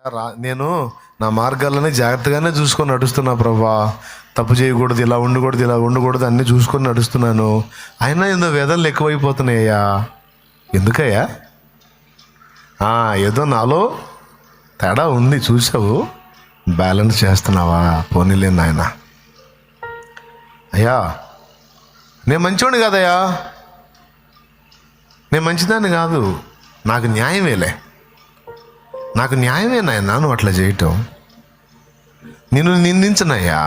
నేను నా మార్గాలని జాగ్రత్తగానే చూసుకొని నడుస్తున్నా ప్రభా. తప్పు చేయకూడదు, ఇలా ఉండకూడదు, ఇలా ఉండకూడదు అన్నీ చూసుకొని నడుస్తున్నాను. అయినా ఏదో వేదనలు ఎక్కువైపోతున్నాయ్యా. ఎందుకయ్యా? ఏదో నాలో తేడా ఉంది, చూసావు, బ్యాలెన్స్ చేస్తున్నావా? పోనీలే నాయన. అయ్యా నేను మంచివాడిని కాదయ్యా, నేను మంచిదాన్ని కాదు. నాకు న్యాయమేలే, నాకు న్యాయమే నాయన నువ్వు అట్లా చేయటం. నిన్ను నిందించనయ్యా,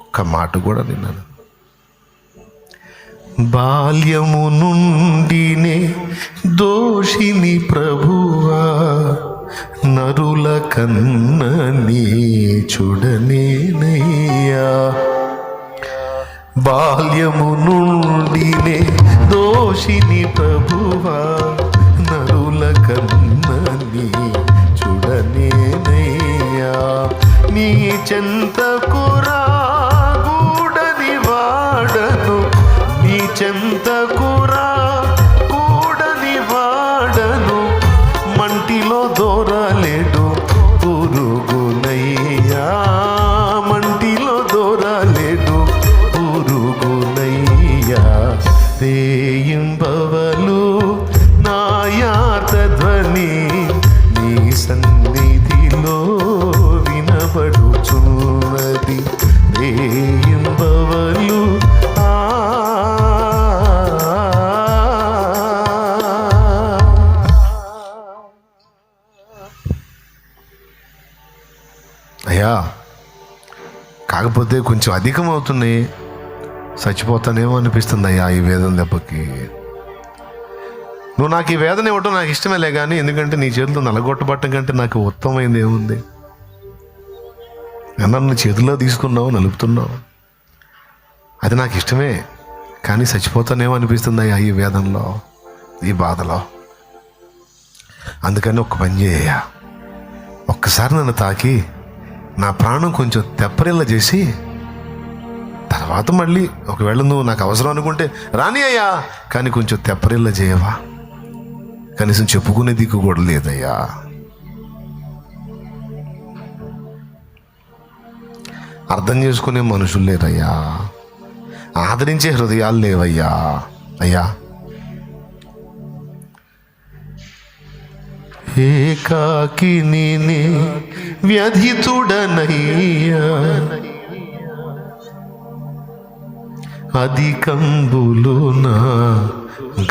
ఒక్క మాట కూడా నిన్నాను. బాల్యము నుండినే దోషిని ప్రభువా, నరుల కన్న నీచుడనేనయ్యా. బాల్యము నుండినే దోషిని ప్రభువా, నరుల కన్న నీచుడనేనయ్యా. నీ చెంతకు రాగూడని వాడను, నీ చెంతకు రాగూడని వాడను. మంటిలో దూరలేడు పురుగునయ్యా, మంటిలో దూరలేడు పురుగునయ్యా. రేయింబవలు నా యాత ధ్వని నీ సన్నిధిలో వినబడుచున్నది. రేయింబవలు అయ్యా, కాకపోతే కొంచెం అధికం అవుతున్నాయి, చచ్చిపోతానేమో అనిపిస్తుంది అయ్యా ఈ వేదన దెబ్బకి. నువ్వు నాకు ఈ వేదన ఇవ్వటం నాకు ఇష్టమేలే, కానీ ఎందుకంటే నీ చేతిలో నలగొట్టబట్టం కంటే నాకు ఉత్తమమైంది ఏముంది? నన్ను చేతిలో తీసుకున్నావు, నలుపుతున్నావు, అది నాకు ఇష్టమే, కానీ చచ్చిపోతానేమో అనిపిస్తుంది అయ్యా ఈ వేదనలో, ఈ బాధలో. అందుకని ఒక్క పని చేయ, ఒక్కసారి నన్ను తాకి నా ప్రాణం కొంచెం తెప్పరిల్ల చేసి తర్వాత మళ్ళీ ఒకవేళ నువ్వు నాకు అవసరం అనుకుంటే రాని అయ్యా, కానీ కొంచెం తెప్పరిల్ల చేయవా? కనీసం చెప్పుకునే దిక్కు కూడా లేదయ్యా. అర్థం చేసుకునే మనుషులు లేరయ్యా, ఆదరించే హృదయాలు లేవయ్యా. అయ్యా ఏకాకి నేనే వ్యధితుడనయ్యా, అధికంబులు నా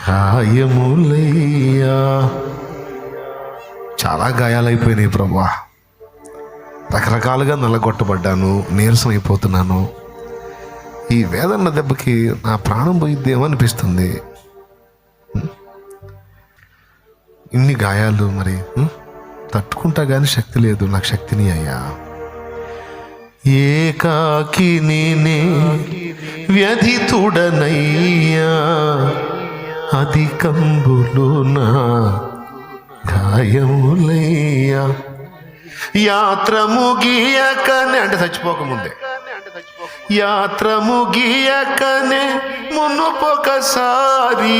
గాయములయ్యా. చాలా గాయాలైపోయినాయి ప్రభా, రకరకాలుగా నల్లగొట్టబడ్డాను, నీరసం అయిపోతున్నాను. ఈ వేదన దెబ్బకి నా ప్రాణం పోయిద్దేమో అనిపిస్తుంది. ఇన్ని గాయాలు మరి తట్టుకుంటా కానీ శక్తి లేదు, నాకు శక్తిని అయ్యా. ఏకాకి నేనే వ్యధితుడనయ్యా, అధికంబులు నా గాయములయ్యా. యాత్ర ముగియకనే అంటే చచ్చిపోకముందే, యాత్ర ముగియకనే మునుపొకసారి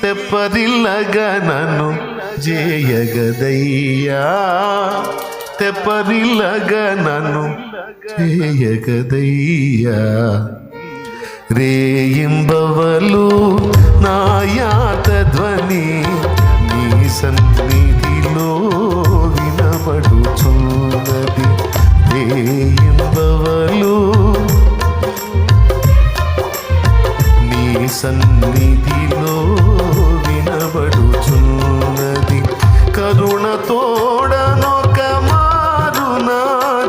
తెప్పరిల్లగా నన్ను జేయగదయ్యా, తెప్పరిల్లగా నన్ను జేయగదయ్యా. రేయింబవలు నా యాత ధ్వని నీ సన్నిధిలో వినబడుచున్నది. రేయింబవలు నీ సన్నిధిలో వినబడుచున్నది. కరుణ తోడనొక మారు నా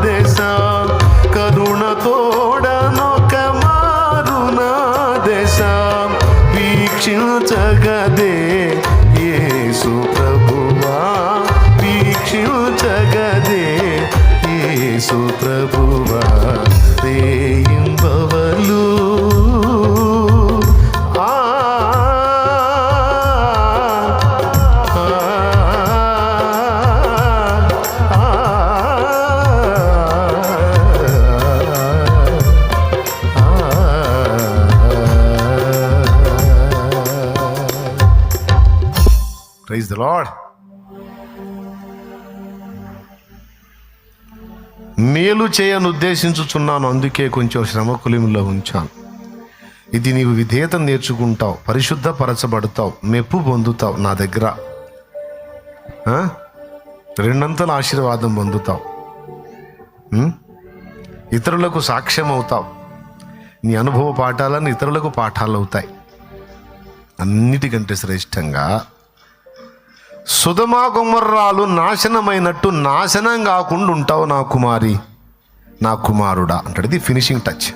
దశ, కరుణ తోడనొక మారు నా దశ. వీక్షించగదే యేసు ప్రభువా, వీక్షించగదే యేసు ప్రభువా. రేయింబవలు Praise the Lord. మేలు చేయను ఉద్దేశించుచున్నాను, అందుకే కొంచెం శ్రమ కొలిమిలో ఉంచాను. ఇది నీవు విధేయత నేర్చుకుంటావు, పరిశుద్ధపరచబడతావు, మెప్పు పొందుతావు, నా దగ్గర రెండంతల ఆశీర్వాదం పొందుతావు, ఇతరులకు సాక్ష్యం అవుతావు, నీ అనుభవ పాఠాలను ఇతరులకు పాఠాలు అవుతాయి. అన్నిటికంటే శ్రేష్టంగా సొదొమ గొమొర్రాలు నాశనమైనట్టు నాశనం కాకుండా ఉంటావు నా కుమారి, నా కుమారుడా అంటాడు. ఇది ఫినిషింగ్ టచ్.